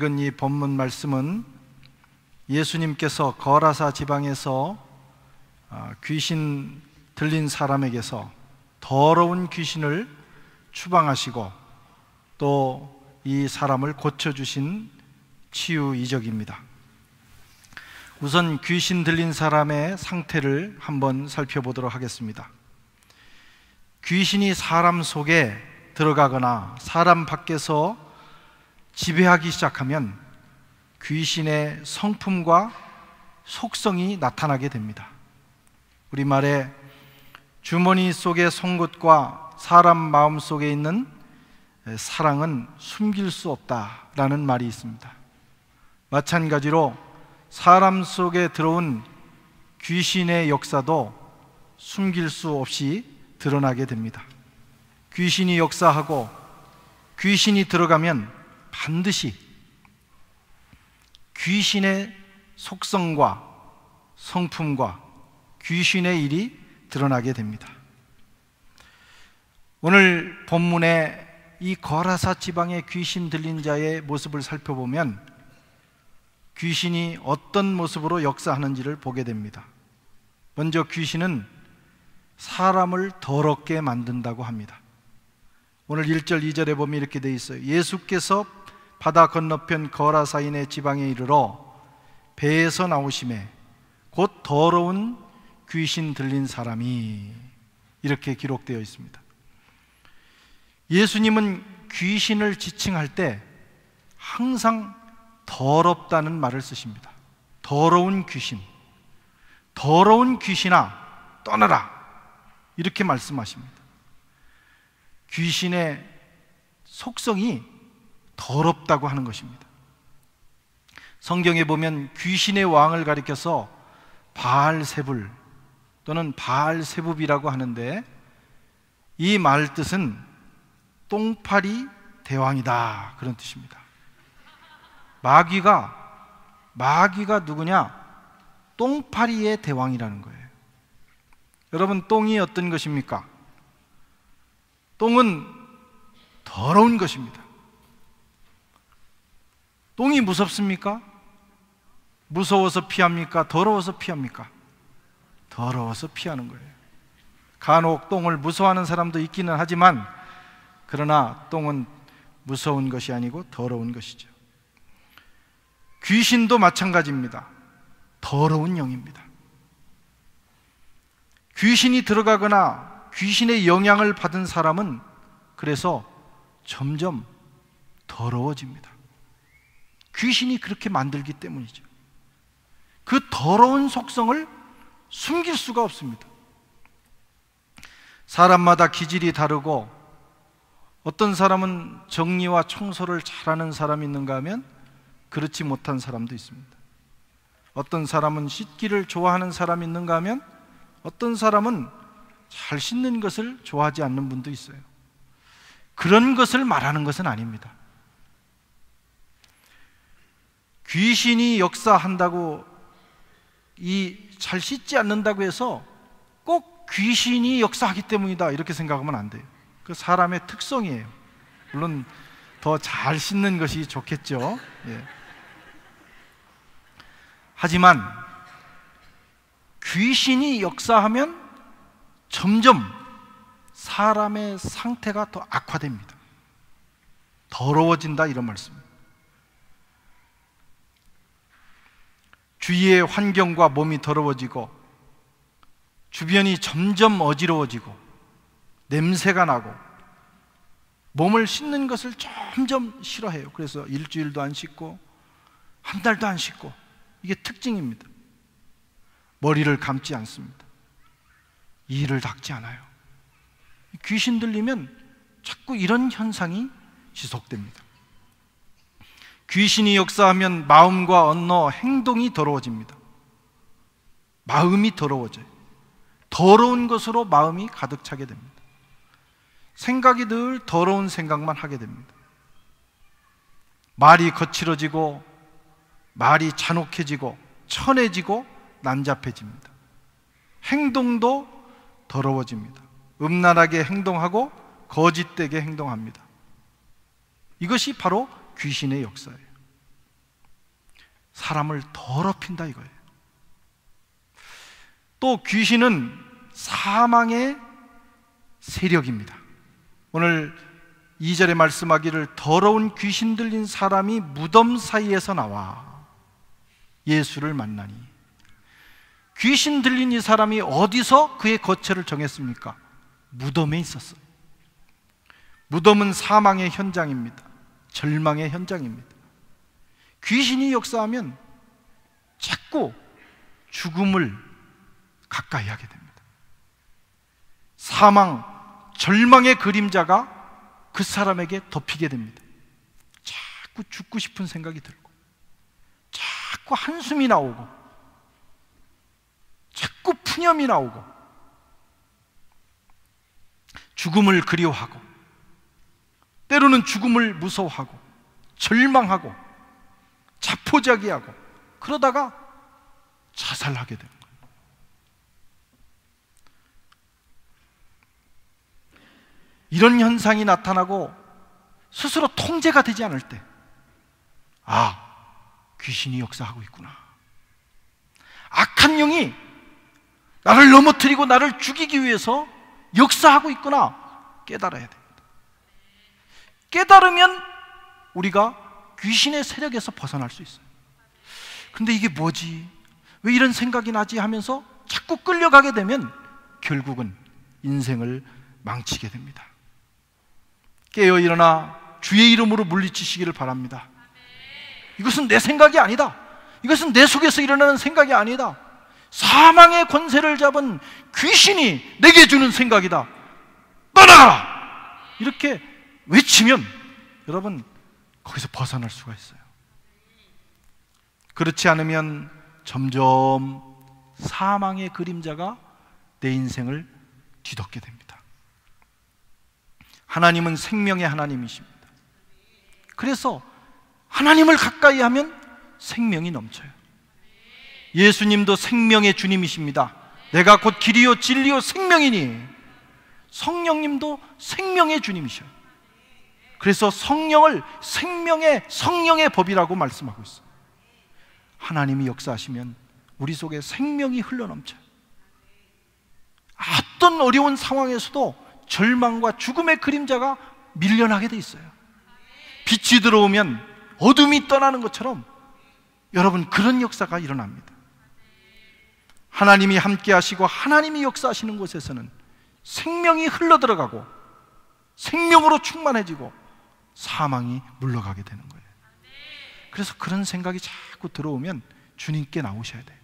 읽은 이 본문 말씀은 예수님께서 거라사 지방에서 귀신 들린 사람에게서 더러운 귀신을 추방하시고 또 이 사람을 고쳐주신 치유 이적입니다. 우선 귀신 들린 사람의 상태를 한번 살펴보도록 하겠습니다. 귀신이 사람 속에 들어가거나 사람 밖에서 지배하기 시작하면 귀신의 성품과 속성이 나타나게 됩니다. 우리말에 주머니 속의 송곳과 사람 마음 속에 있는 사랑은 숨길 수 없다라는 말이 있습니다. 마찬가지로 사람 속에 들어온 귀신의 역사도 숨길 수 없이 드러나게 됩니다. 귀신이 역사하고 귀신이 들어가면 반드시 귀신의 속성과 성품과 귀신의 일이 드러나게 됩니다. 오늘 본문에 이 거라사 지방의 귀신 들린 자의 모습을 살펴보면 귀신이 어떤 모습으로 역사하는지를 보게 됩니다. 먼저 귀신은 사람을 더럽게 만든다고 합니다. 오늘 1절 2절에 보면 이렇게 되어 있어요. 예수께서 바다 건너편 거라사인의 지방에 이르러 배에서 나오심에 곧 더러운 귀신 들린 사람이, 이렇게 기록되어 있습니다. 예수님은 귀신을 지칭할 때 항상 더럽다는 말을 쓰십니다. 더러운 귀신, 더러운 귀신아 떠나라, 이렇게 말씀하십니다. 귀신의 속성이 더럽다고 하는 것입니다. 성경에 보면 귀신의 왕을 가리켜서 바알세불 또는 바알세붑이라고 하는데, 이 말 뜻은 똥파리 대왕이다, 그런 뜻입니다. 마귀가 누구냐? 똥파리의 대왕이라는 거예요. 여러분, 똥이 어떤 것입니까? 똥은 더러운 것입니다. 똥이 무섭습니까? 무서워서 피합니까? 더러워서 피합니까? 더러워서 피하는 거예요. 간혹 똥을 무서워하는 사람도 있기는 하지만, 그러나 똥은 무서운 것이 아니고 더러운 것이죠. 귀신도 마찬가지입니다. 더러운 영입니다. 귀신이 들어가거나 귀신의 영향을 받은 사람은 그래서 점점 더러워집니다. 귀신이 그렇게 만들기 때문이죠. 그 더러운 속성을 숨길 수가 없습니다. 사람마다 기질이 다르고, 어떤 사람은 정리와 청소를 잘하는 사람이 있는가 하면 그렇지 못한 사람도 있습니다. 어떤 사람은 씻기를 좋아하는 사람이 있는가 하면 어떤 사람은 잘 씻는 것을 좋아하지 않는 분도 있어요. 그런 것을 말하는 것은 아닙니다. 귀신이 역사한다고, 잘 씻지 않는다고 해서 꼭 귀신이 역사하기 때문이다, 이렇게 생각하면 안 돼요. 그 사람의 특성이에요. 물론 더 잘 씻는 것이 좋겠죠. 예. 하지만 귀신이 역사하면 점점 사람의 상태가 더 악화됩니다. 더러워진다, 이런 말씀입니다. 주위의 환경과 몸이 더러워지고 주변이 점점 어지러워지고 냄새가 나고 몸을 씻는 것을 점점 싫어해요. 그래서 일주일도 안 씻고 한 달도 안 씻고, 이게 특징입니다. 머리를 감지 않습니다. 이를 닦지 않아요. 귀신 들리면 자꾸 이런 현상이 지속됩니다. 귀신이 역사하면 마음과 언어, 행동이 더러워집니다. 마음이 더러워져요. 더러운 것으로 마음이 가득 차게 됩니다. 생각이 늘 더러운 생각만 하게 됩니다. 말이 거칠어지고, 말이 잔혹해지고, 천해지고, 난잡해집니다. 행동도 더러워집니다. 음란하게 행동하고 거짓되게 행동합니다. 이것이 바로 귀신의 역사예요. 사람을 더럽힌다 이거예요. 또 귀신은 사망의 세력입니다. 오늘 2절에 말씀하기를 더러운 귀신 들린 사람이 무덤 사이에서 나와 예수를 만나니, 귀신 들린 이 사람이 어디서 그의 거처를 정했습니까? 무덤에 있었어요. 무덤은 사망의 현장입니다. 절망의 현장입니다. 귀신이 역사하면 자꾸 죽음을 가까이 하게 됩니다. 사망, 절망의 그림자가 그 사람에게 덮이게 됩니다. 자꾸 죽고 싶은 생각이 들고, 자꾸 한숨이 나오고, 자꾸 푸념이 나오고, 죽음을 그리워하고, 때로는 죽음을 무서워하고, 절망하고, 자포자기하고, 그러다가 자살하게 됩니다. 이런 현상이 나타나고 스스로 통제가 되지 않을 때, 아, 귀신이 역사하고 있구나. 악한 영이 나를 넘어뜨리고 나를 죽이기 위해서 역사하고 있구나 깨달아야 됩니다. 깨달으면 우리가 귀신의 세력에서 벗어날 수 있어요. 근데 이게 뭐지? 왜 이런 생각이 나지? 하면서 자꾸 끌려가게 되면 결국은 인생을 망치게 됩니다. 깨어 일어나 주의 이름으로 물리치시기를 바랍니다. 이것은 내 생각이 아니다. 이것은 내 속에서 일어나는 생각이 아니다. 사망의 권세를 잡은 귀신이 내게 주는 생각이다. 떠나가라! 이렇게 외치면 여러분 거기서 벗어날 수가 있어요. 그렇지 않으면 점점 사망의 그림자가 내 인생을 뒤덮게 됩니다. 하나님은 생명의 하나님이십니다. 그래서 하나님을 가까이 하면 생명이 넘쳐요. 예수님도 생명의 주님이십니다. 내가 곧 길이요 진리요 생명이니. 성령님도 생명의 주님이셔요. 그래서 성령을 성령의 법이라고 말씀하고 있어요. 하나님이 역사하시면 우리 속에 생명이 흘러넘쳐요. 어떤 어려운 상황에서도 절망과 죽음의 그림자가 밀려나게 돼 있어요. 빛이 들어오면 어둠이 떠나는 것처럼 여러분 그런 역사가 일어납니다. 하나님이 함께 하시고 하나님이 역사하시는 곳에서는 생명이 흘러들어가고 생명으로 충만해지고 사망이 물러가게 되는 거예요. 그래서 그런 생각이 자꾸 들어오면 주님께 나오셔야 돼요.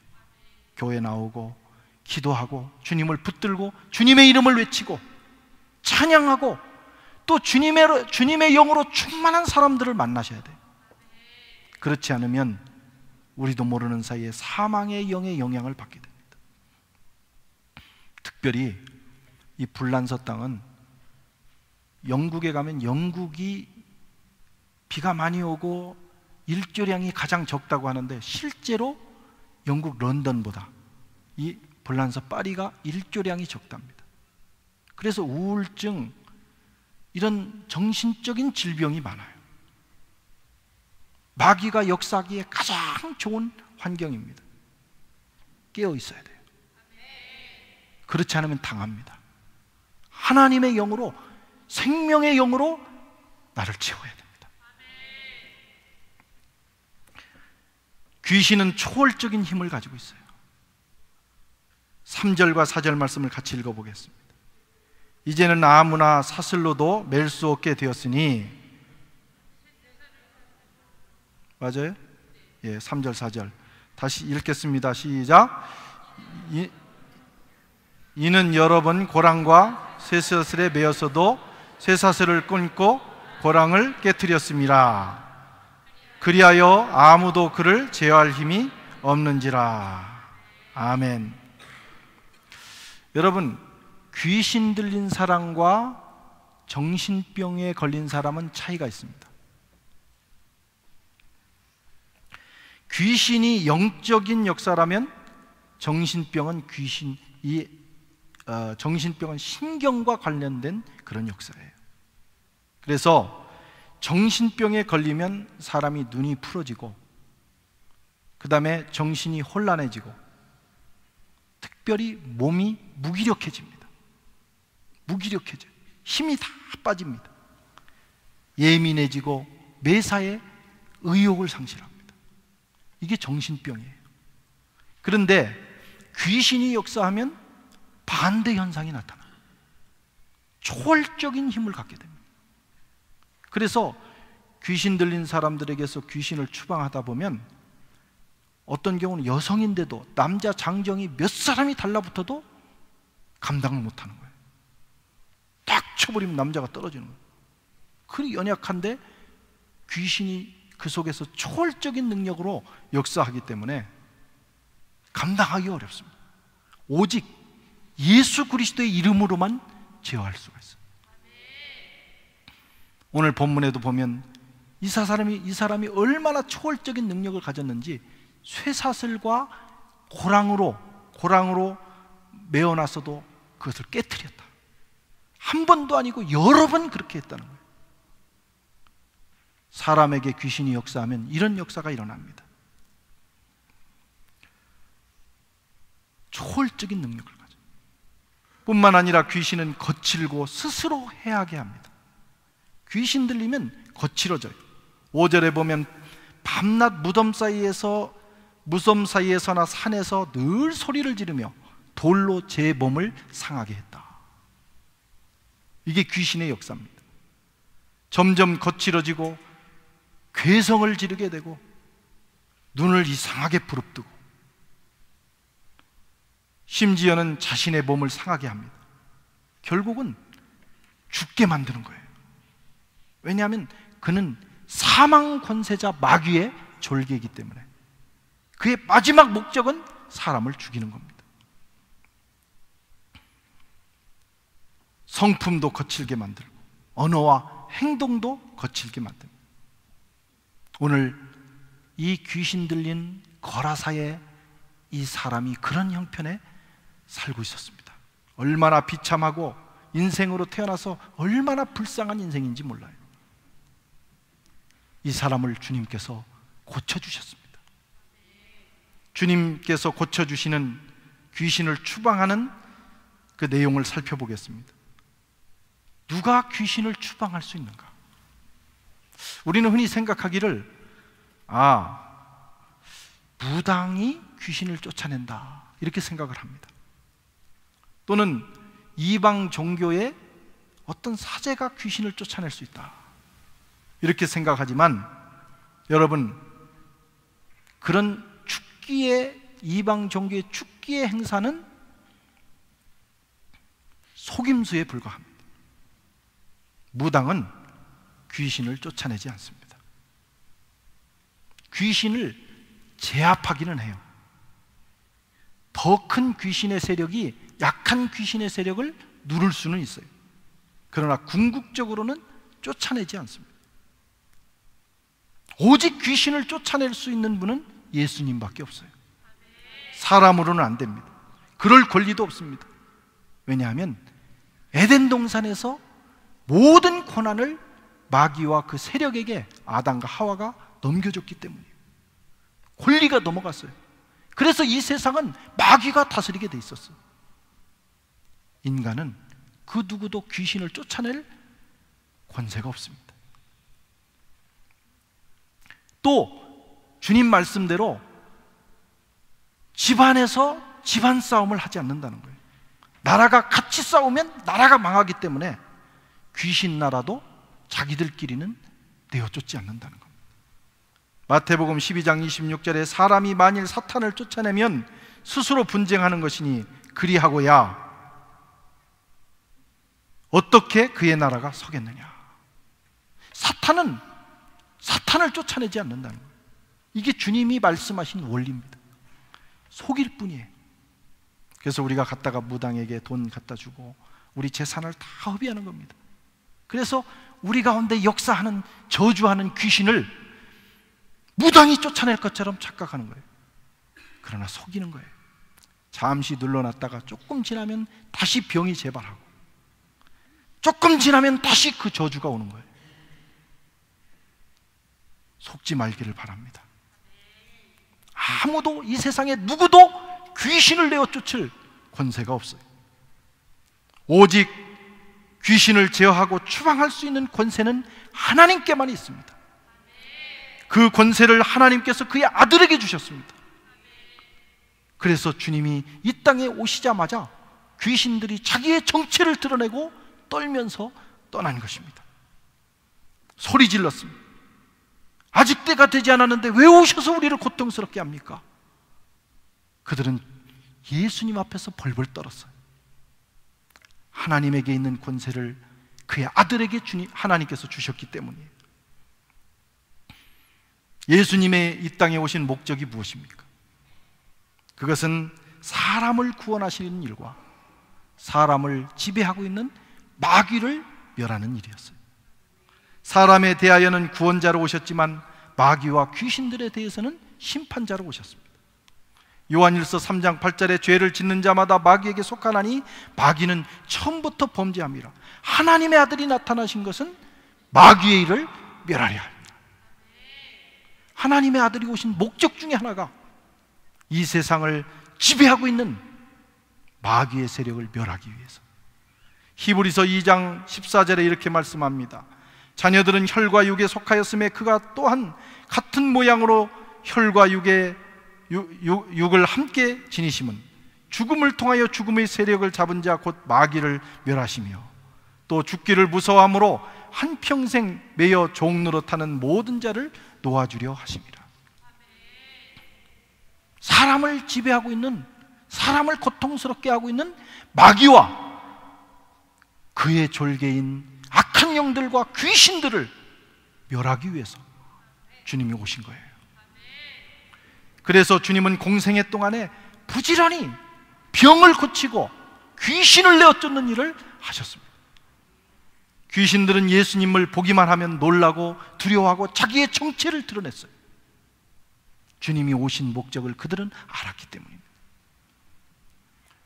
교회 나오고 기도하고 주님을 붙들고 주님의 이름을 외치고 찬양하고 또 주님의 영으로 충만한 사람들을 만나셔야 돼요. 그렇지 않으면 우리도 모르는 사이에 사망의 영의 영향을 받게 됩니다. 특별히 이 불란서 땅은 영국에 가면 영국이 비가 많이 오고 일조량이 가장 적다고 하는데 실제로 영국 런던보다 이 불란서 파리가 일조량이 적답니다. 그래서 우울증, 이런 정신적인 질병이 많아요. 마귀가 역사하기에 가장 좋은 환경입니다. 깨어 있어야 돼요. 그렇지 않으면 당합니다. 하나님의 영으로, 생명의 영으로 나를 채워야 됩니다. 귀신은 초월적인 힘을 가지고 있어요. 3절과 4절 말씀을 같이 읽어보겠습니다. 이제는 아무나 사슬로도 맬 수 없게 되었으니, 맞아요? 예, 3절 4절 다시 읽겠습니다. 시작. 이는 여러 번 고랑과 쇠사슬에 매어서도 쇠사슬을 끊고 고랑을 깨뜨렸습니다. 그리하여 아무도 그를 제어할 힘이 없는지라. 아멘. 여러분, 귀신 들린 사람과 정신병에 걸린 사람은 차이가 있습니다. 귀신이 영적인 역사라면 정신병은 정신병은 신경과 관련된 그런 역사예요. 그래서 정신병에 걸리면 사람이 눈이 풀어지고 그 다음에 정신이 혼란해지고 특별히 몸이 무기력해집니다. 무기력해져요. 힘이 다 빠집니다. 예민해지고 매사에 의욕을 상실합니다. 이게 정신병이에요. 그런데 귀신이 역사하면 반대 현상이 나타나요. 초월적인 힘을 갖게 됩니다. 그래서 귀신 들린 사람들에게서 귀신을 추방하다 보면 어떤 경우는 여성인데도 남자 장정이 몇 사람이 달라붙어도 감당을 못하는 거예요. 딱 쳐버리면 남자가 떨어지는 거예요. 그 연약한데 귀신이 그 속에서 초월적인 능력으로 역사하기 때문에 감당하기 어렵습니다. 오직 예수 그리스도의 이름으로만 제어할 수가 있어요. 오늘 본문에도 보면 이 사람이 얼마나 초월적인 능력을 가졌는지 쇠사슬과 고랑으로 메어놨어도 그것을 깨트렸다. 한 번도 아니고 여러 번 그렇게 했다는 거예요. 사람에게 귀신이 역사하면 이런 역사가 일어납니다. 초월적인 능력을 가져. 뿐만 아니라 귀신은 거칠고 스스로 해하게 합니다. 귀신 들리면 거칠어져요. 5절에 보면 밤낮 무덤 사이에서나 산에서 늘 소리를 지르며 돌로 제 몸을 상하게 했다. 이게 귀신의 역사입니다. 점점 거칠어지고 괴성을 지르게 되고 눈을 이상하게 부릅뜨고 심지어는 자신의 몸을 상하게 합니다. 결국은 죽게 만드는 거예요. 왜냐하면 그는 사망 권세자 마귀의 졸개이기 때문에 그의 마지막 목적은 사람을 죽이는 겁니다. 성품도 거칠게 만들고 언어와 행동도 거칠게 만듭니다. 오늘 이 귀신 들린 거라사의 이 사람이 그런 형편에 살고 있었습니다. 얼마나 비참하고 인생으로 태어나서 얼마나 불쌍한 인생인지 몰라요. 이 사람을 주님께서 고쳐주셨습니다. 주님께서 고쳐주시는 귀신을 추방하는 그 내용을 살펴보겠습니다. 누가 귀신을 추방할 수 있는가? 우리는 흔히 생각하기를 무당이 귀신을 쫓아낸다 이렇게 생각을 합니다. 또는 이방 종교의 어떤 사제가 귀신을 쫓아낼 수 있다 이렇게 생각하지만 여러분, 그런 이방 종교의 축기의 행사는 속임수에 불과합니다. 무당은 귀신을 쫓아내지 않습니다. 귀신을 제압하기는 해요. 더 큰 귀신의 세력이 약한 귀신의 세력을 누를 수는 있어요. 그러나 궁극적으로는 쫓아내지 않습니다. 오직 귀신을 쫓아낼 수 있는 분은 예수님밖에 없어요. 사람으로는 안 됩니다. 그럴 권리도 없습니다. 왜냐하면 에덴 동산에서 모든 권한을 마귀와 그 세력에게 아담과 하와가 넘겨줬기 때문이에요. 권리가 넘어갔어요. 그래서 이 세상은 마귀가 다스리게 돼 있었어요. 인간은 그 누구도 귀신을 쫓아낼 권세가 없습니다. 또 주님 말씀대로 집안에서 집안 싸움을 하지 않는다는 거예요. 나라가 같이 싸우면 나라가 망하기 때문에 귀신 나라도 자기들끼리는 내어쫓지 않는다는 겁니다. 마태복음 12장 26절에 사람이 만일 사탄을 쫓아내면 스스로 분쟁하는 것이니 그리하고야 어떻게 그의 나라가 서겠느냐. 사탄을 쫓아내지 않는다는 거예요. 이게 주님이 말씀하신 원리입니다. 속일 뿐이에요. 그래서 우리가 갔다가 무당에게 돈 갖다 주고 우리 재산을 다 허비하는 겁니다. 그래서 우리 가운데 역사하는 저주하는 귀신을 무당이 쫓아낼 것처럼 착각하는 거예요. 그러나 속이는 거예요. 잠시 눌러놨다가 조금 지나면 다시 병이 재발하고 조금 지나면 다시 그 저주가 오는 거예요. 속지 말기를 바랍니다. 아무도, 이 세상에 누구도 귀신을 내어 쫓을 권세가 없어요. 오직 귀신을 제어하고 추방할 수 있는 권세는 하나님께만 있습니다. 그 권세를 하나님께서 그의 아들에게 주셨습니다. 그래서 주님이 이 땅에 오시자마자 귀신들이 자기의 정체를 드러내고 떨면서 떠난 것입니다. 소리 질렀습니다. 아직 때가 되지 않았는데 왜 오셔서 우리를 고통스럽게 합니까? 그들은 예수님 앞에서 벌벌 떨었어요. 하나님에게 있는 권세를 그의 아들에게 하나님께서 주셨기 때문이에요. 예수님의 이 땅에 오신 목적이 무엇입니까? 그것은 사람을 구원하시는 일과 사람을 지배하고 있는 마귀를 멸하는 일이었어요. 사람에 대하여는 구원자로 오셨지만 마귀와 귀신들에 대해서는 심판자로 오셨습니다. 요한일서 3장 8절에 죄를 짓는 자마다 마귀에게 속하나니 마귀는 처음부터 범죄함이라. 하나님의 아들이 나타나신 것은 마귀의 일을 멸하려 합니다. 하나님의 아들이 오신 목적 중에 하나가 이 세상을 지배하고 있는 마귀의 세력을 멸하기 위해서. 히브리서 2장 14절에 이렇게 말씀합니다. 자녀들은 혈과 육에 속하였음에 그가 또한 같은 모양으로 혈과 육을 함께 지니심은 죽음을 통하여 죽음의 세력을 잡은 자 곧 마귀를 멸하시며 또 죽기를 무서워함으로 한평생 매여 종노릇하는 모든 자를 놓아주려 하심이라. 사람을 지배하고 있는, 사람을 고통스럽게 하고 있는 마귀와 그의 졸개인 악한 영들과 귀신들을 멸하기 위해서 주님이 오신 거예요. 그래서 주님은 공생애 동안에 부지런히 병을 고치고 귀신을 내어 쫓는 일을 하셨습니다. 귀신들은 예수님을 보기만 하면 놀라고 두려워하고 자기의 정체를 드러냈어요. 주님이 오신 목적을 그들은 알았기 때문입니다.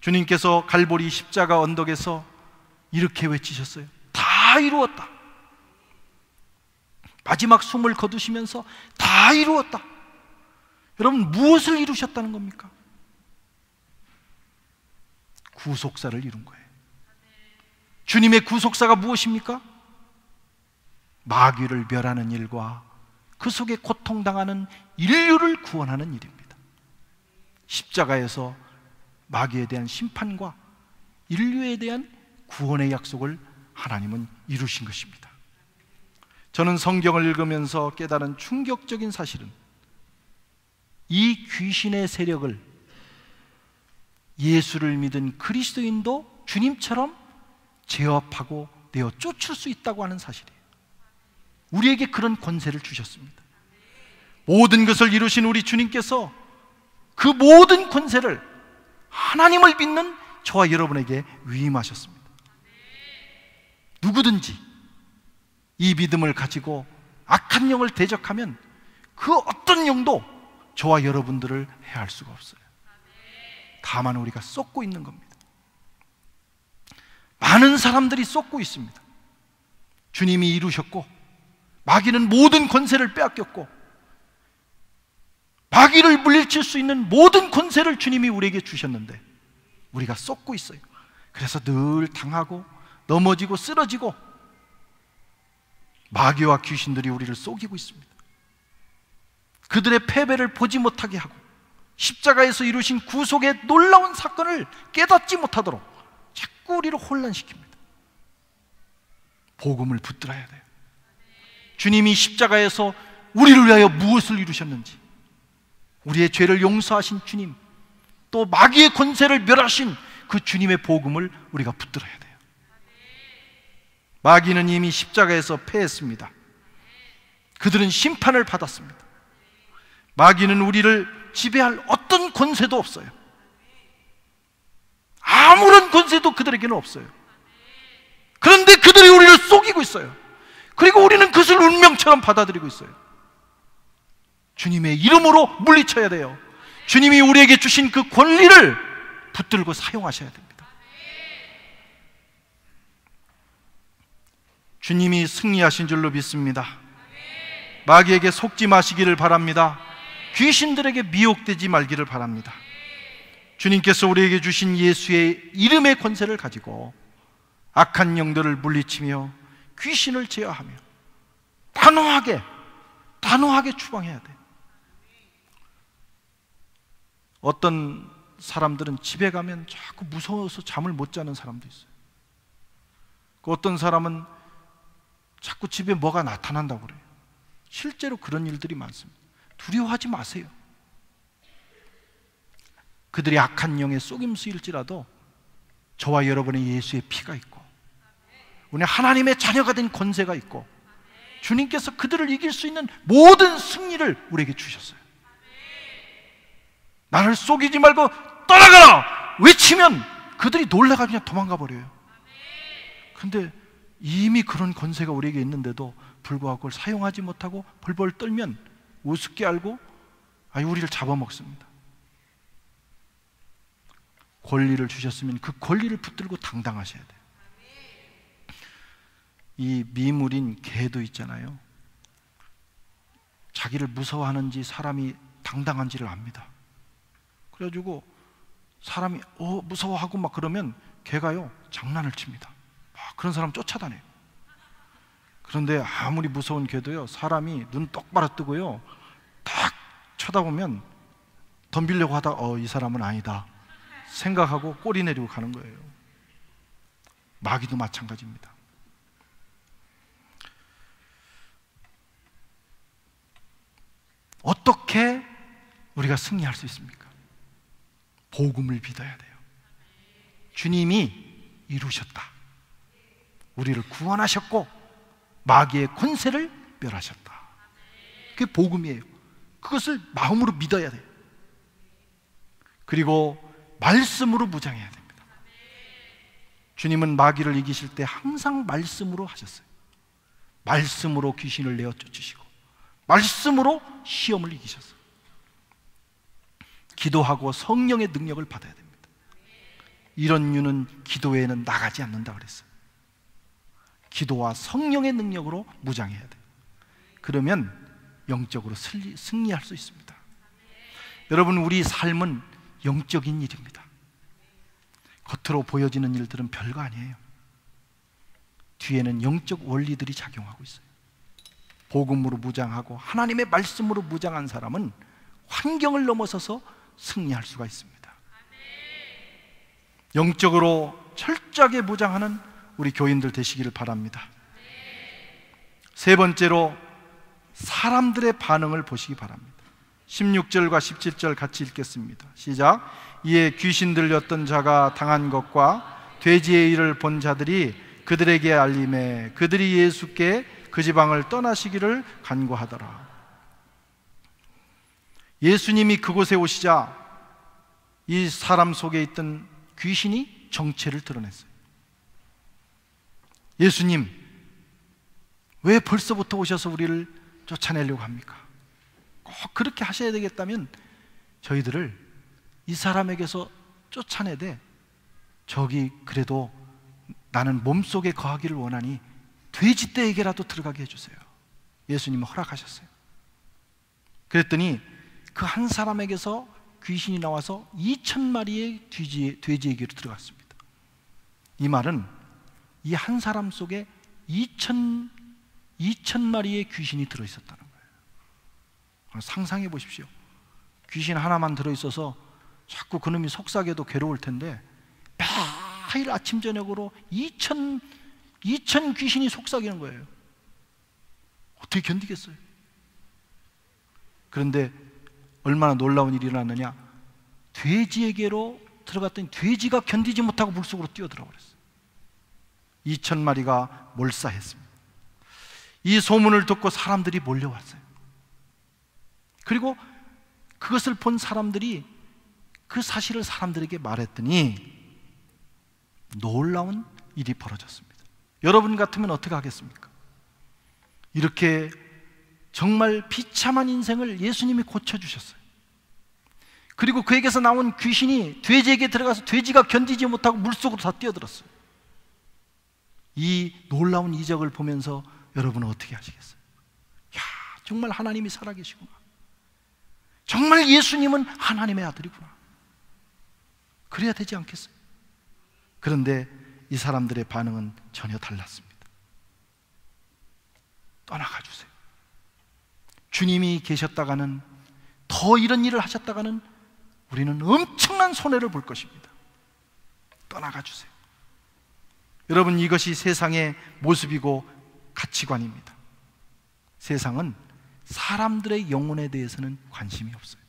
주님께서 갈보리 십자가 언덕에서 이렇게 외치셨어요. 다 이루었다. 마지막 숨을 거두시면서 다 이루었다. 여러분, 무엇을 이루셨다는 겁니까? 구속사를 이룬 거예요. 주님의 구속사가 무엇입니까? 마귀를 멸하는 일과 그 속에 고통당하는 인류를 구원하는 일입니다. 십자가에서 마귀에 대한 심판과 인류에 대한 구원의 약속을 하나님은 이루신 것입니다. 저는 성경을 읽으면서 깨달은 충격적인 사실은 이 귀신의 세력을 예수를 믿은 그리스도인도 주님처럼 제압하고 내어 쫓을 수 있다고 하는 사실이에요. 우리에게 그런 권세를 주셨습니다. 모든 것을 이루신 우리 주님께서 그 모든 권세를 하나님을 믿는 저와 여러분에게 위임하셨습니다. 누구든지 이 믿음을 가지고 악한 영을 대적하면 그 어떤 영도 저와 여러분들을 해할 수가 없어요. 다만 우리가 쏟고 있는 겁니다. 많은 사람들이 쏟고 있습니다. 주님이 이루셨고 마귀는 모든 권세를 빼앗겼고 마귀를 물리칠 수 있는 모든 권세를 주님이 우리에게 주셨는데 우리가 쏟고 있어요. 그래서 늘 당하고 넘어지고 쓰러지고 마귀와 귀신들이 우리를 속이고 있습니다. 그들의 패배를 보지 못하게 하고 십자가에서 이루신 구속의 놀라운 사건을 깨닫지 못하도록 자꾸 우리를 혼란시킵니다. 복음을 붙들어야 돼요. 주님이 십자가에서 우리를 위하여 무엇을 이루셨는지, 우리의 죄를 용서하신 주님, 또 마귀의 권세를 멸하신 그 주님의 복음을 우리가 붙들어야 돼요. 마귀는 이미 십자가에서 패했습니다. 그들은 심판을 받았습니다. 마귀는 우리를 지배할 어떤 권세도 없어요. 아무런 권세도 그들에게는 없어요. 그런데 그들이 우리를 속이고 있어요. 그리고 우리는 그것을 운명처럼 받아들이고 있어요. 주님의 이름으로 물리쳐야 돼요. 주님이 우리에게 주신 그 권리를 붙들고 사용하셔야 됩니다. 주님이 승리하신 줄로 믿습니다. 마귀에게 속지 마시기를 바랍니다. 귀신들에게 미혹되지 말기를 바랍니다. 주님께서 우리에게 주신 예수의 이름의 권세를 가지고 악한 영들을 물리치며 귀신을 제어하며 단호하게 추방해야 돼. 어떤 사람들은 집에 가면 자꾸 무서워서 잠을 못 자는 사람도 있어요. 어떤 사람은 자꾸 집에 뭐가 나타난다고 그래요. 실제로 그런 일들이 많습니다. 두려워하지 마세요. 그들이 악한 영에 속임수일지라도 저와 여러분의 예수의 피가 있고 우리 하나님의 자녀가 된 권세가 있고 주님께서 그들을 이길 수 있는 모든 승리를 우리에게 주셨어요. 나를 속이지 말고 떠나가라! 외치면 그들이 놀라가 그냥 도망가 버려요. 그런데 이미 그런 권세가 우리에게 있는데도 불구하고 그걸 사용하지 못하고 벌벌 떨면 우습게 알고 우리를 잡아먹습니다. 권리를 주셨으면 그 권리를 붙들고 당당하셔야 돼요. 이 미물인 개도 있잖아요. 자기를 무서워하는지 사람이 당당한지를 압니다. 그래가지고 사람이 무서워하고 막 그러면 개가요 장난을 칩니다. 그런 사람 쫓아다녀요. 그런데 아무리 무서운 개도요 사람이 눈 똑바로 뜨고요 딱 쳐다보면 덤비려고 하다가 이 사람은 아니다 생각하고 꼬리 내리고 가는 거예요. 마귀도 마찬가지입니다. 어떻게 우리가 승리할 수 있습니까? 복음을 믿어야 돼요. 주님이 이루셨다. 우리를 구원하셨고 마귀의 권세를 멸하셨다. 그게 복음이에요. 그것을 마음으로 믿어야 돼요. 그리고 말씀으로 무장해야 됩니다. 주님은 마귀를 이기실 때 항상 말씀으로 하셨어요. 말씀으로 귀신을 내어 쫓으시고 말씀으로 시험을 이기셨어요. 기도하고 성령의 능력을 받아야 됩니다. 이런 유는 기도 외에는 나가지 않는다 그랬어요. 기도와 성령의 능력으로 무장해야 돼요. 그러면 영적으로 승리할 수 있습니다. 여러분, 우리 삶은 영적인 일입니다. 겉으로 보여지는 일들은 별거 아니에요. 뒤에는 영적 원리들이 작용하고 있어요. 복음으로 무장하고 하나님의 말씀으로 무장한 사람은 환경을 넘어서서 승리할 수가 있습니다. 영적으로 철저하게 무장하는 우리 교인들 되시기를 바랍니다. 세 번째로 사람들의 반응을 보시기 바랍니다. 16절과 17절 같이 읽겠습니다. 시작. 이에 귀신 들렸던 자가 당한 것과 돼지의 일을 본 자들이 그들에게 알림해 그들이 예수께 그 지방을 떠나시기를 간구하더라. 예수님이 그곳에 오시자 이 사람 속에 있던 귀신이 정체를 드러냈어요. 예수님, 왜 벌써부터 오셔서 우리를 쫓아내려고 합니까? 꼭 그렇게 하셔야 되겠다면 저희들을 이 사람에게서 쫓아내되 저기 그래도 나는 몸속에 거하기를 원하니 돼지떼에게라도 들어가게 해주세요. 예수님은 허락하셨어요. 그랬더니 그 한 사람에게서 귀신이 나와서 2,000마리의 돼지에게로 들어갔습니다. 이 말은 이 한 사람 속에 2,000마리의 귀신이 들어있었다는 거예요. 상상해 보십시오. 귀신 하나만 들어있어서 자꾸 그놈이 속삭여도 괴로울 텐데 매일 아침 저녁으로 2,000 귀신이 속삭이는 거예요. 어떻게 견디겠어요? 그런데 얼마나 놀라운 일이 일어났느냐? 돼지에게로 들어갔더니 돼지가 견디지 못하고 물속으로 뛰어들어 버렸어요. 2,000마리가 몰사했습니다. 이 소문을 듣고 사람들이 몰려왔어요. 그리고 그것을 본 사람들이 그 사실을 사람들에게 말했더니 놀라운 일이 벌어졌습니다. 여러분 같으면 어떻게 하겠습니까? 이렇게 정말 비참한 인생을 예수님이 고쳐주셨어요. 그리고 그에게서 나온 귀신이 돼지에게 들어가서 돼지가 견디지 못하고 물속으로 다 뛰어들었어요. 이 놀라운 이적을 보면서 여러분은 어떻게 하시겠어요? 야, 정말 하나님이 살아계시구나. 정말 예수님은 하나님의 아들이구나. 그래야 되지 않겠어요? 그런데 이 사람들의 반응은 전혀 달랐습니다. 떠나가 주세요. 주님이 계셨다가는, 더 이런 일을 하셨다가는 우리는 엄청난 손해를 볼 것입니다. 떠나가 주세요. 여러분, 이것이 세상의 모습이고 가치관입니다. 세상은 사람들의 영혼에 대해서는 관심이 없어요.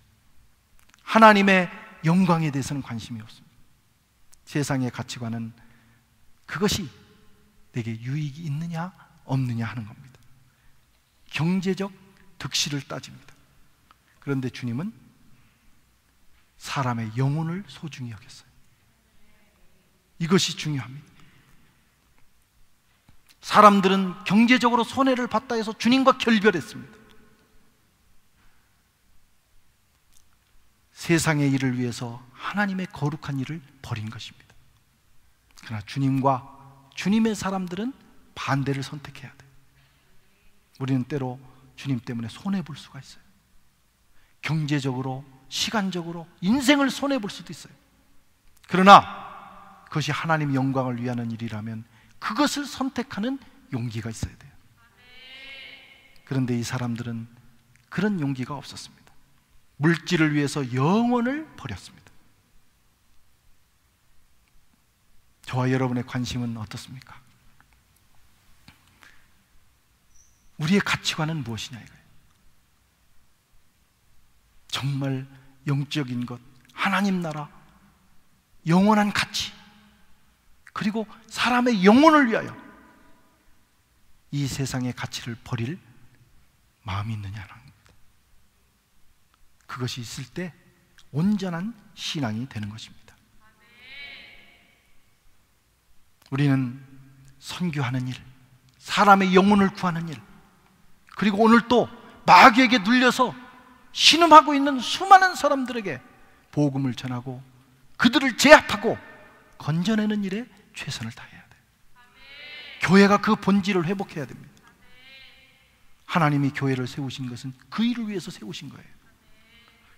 하나님의 영광에 대해서는 관심이 없습니다. 세상의 가치관은 그것이 내게 유익이 있느냐 없느냐 하는 겁니다. 경제적 득실을 따집니다. 그런데 주님은 사람의 영혼을 소중히 여겼어요. 이것이 중요합니다. 사람들은 경제적으로 손해를 봤다 해서 주님과 결별했습니다. 세상의 일을 위해서 하나님의 거룩한 일을 버린 것입니다. 그러나 주님과 주님의 사람들은 반대를 선택해야 돼요. 우리는 때로 주님 때문에 손해볼 수가 있어요. 경제적으로, 시간적으로, 인생을 손해볼 수도 있어요. 그러나 그것이 하나님의 영광을 위하는 일이라면 그것을 선택하는 용기가 있어야 돼요. 그런데 이 사람들은 그런 용기가 없었습니다. 물질을 위해서 영혼을 버렸습니다. 저와 여러분의 관심은 어떻습니까? 우리의 가치관은 무엇이냐 이거예요. 정말 영적인 것, 하나님 나라, 영원한 가치, 그리고 사람의 영혼을 위하여 이 세상의 가치를 버릴 마음이 있느냐는 겁니다. 그것이 있을 때 온전한 신앙이 되는 것입니다. 우리는 선교하는 일, 사람의 영혼을 구하는 일, 그리고 오늘 또 마귀에게 눌려서 신음하고 있는 수많은 사람들에게 복음을 전하고 그들을 제압하고 건져내는 일에 최선을 다해야 돼요. 교회가 그 본질을 회복해야 됩니다. 하나님이 교회를 세우신 것은 그 일을 위해서 세우신 거예요.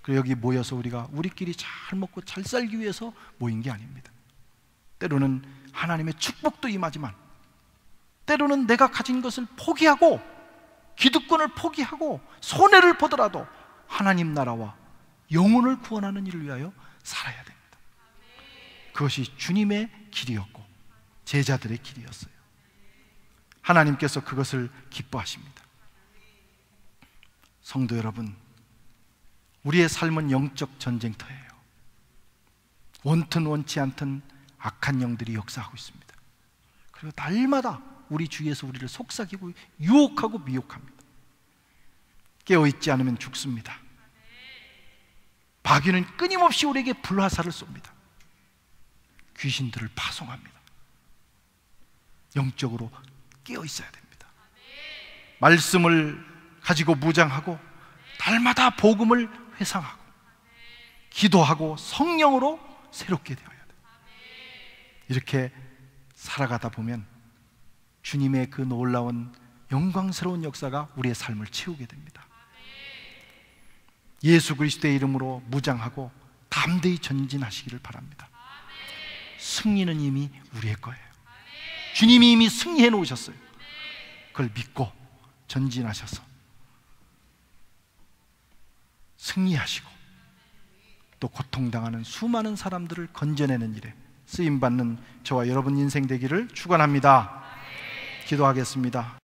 그리고 여기 모여서 우리가 우리끼리 잘 먹고 잘 살기 위해서 모인 게 아닙니다. 때로는 하나님의 축복도 임하지만 때로는 내가 가진 것을 포기하고 기득권을 포기하고 손해를 보더라도 하나님 나라와 영혼을 구원하는 일을 위하여 살아야 됩니다. 그것이 주님의 길이었고 제자들의 길이었어요. 하나님께서 그것을 기뻐하십니다. 성도 여러분, 우리의 삶은 영적 전쟁터예요. 원튼 원치 않든 악한 영들이 역사하고 있습니다. 그리고 날마다 우리 주위에서 우리를 속삭이고 유혹하고 미혹합니다. 깨어있지 않으면 죽습니다. 마귀는 끊임없이 우리에게 불화살을 쏩니다. 귀신들을 파송합니다. 영적으로 깨어있어야 됩니다. 말씀을 가지고 무장하고 날마다 복음을 회상하고 기도하고 성령으로 새롭게 되어야 돼요. 이렇게 살아가다 보면 주님의 그 놀라운 영광스러운 역사가 우리의 삶을 채우게 됩니다. 예수 그리스도의 이름으로 무장하고 담대히 전진하시기를 바랍니다. 승리는 이미 우리의 거예요. 주님이 이미 승리해 놓으셨어요. 그걸 믿고 전진하셔서 승리하시고 또 고통당하는 수많은 사람들을 건져내는 일에 쓰임받는 저와 여러분 인생 되기를 축원합니다. 기도하겠습니다.